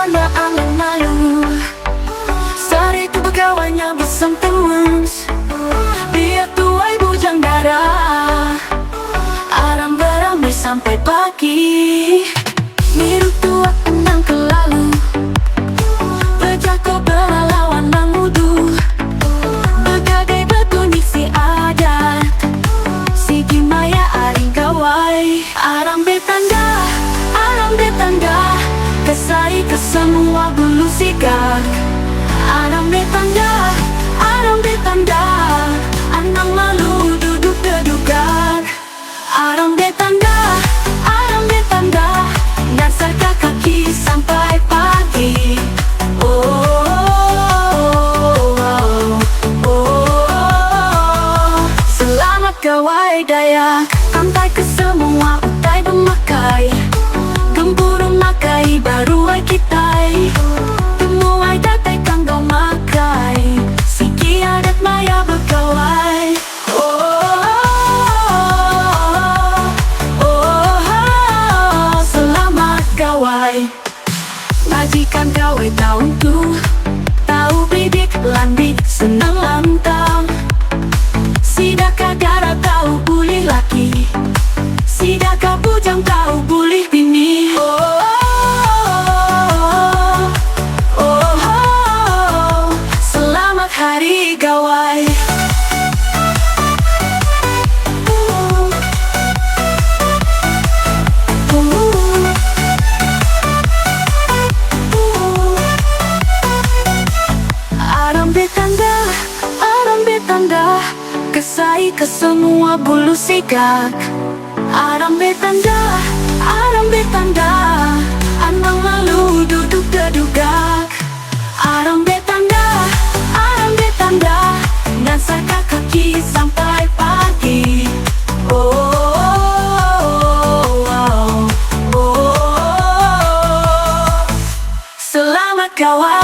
sana alun-alun. Saat itu pegawainya bersama teman, dia tuai bujang darah. Arang beramai sampai pagi. Miru tua tenang ke lalu, berjago berlawan mengudu. Bergadai bertunik si adat, si Gimaya aring gawai. Arang betanda, kesai ke semua bulu sigak. Arang betanda, anang lalu duduk dedukan. Arang betanda, nasarkan kaki sampai pagi. Selamat gawai Dayak, sampai ke semua utai memakai. Gemburu makai baru ai kitai, temuai datai kanggo makai. Siki adat maya bergawai. Selamat gawai. Majikan gawai tahun tu, tahu bidik landik senang lantang. Sidaka darah tahu bulih laki, sidaka bujang tahu bulih bini. Selamat hari gawai. Arang betanda, kesai ke semua bulu sigak. Arang betanda, anang lalu duduk dedugak. Arang betanda, nasarkan kaki sampai pagi. Selamat gawai.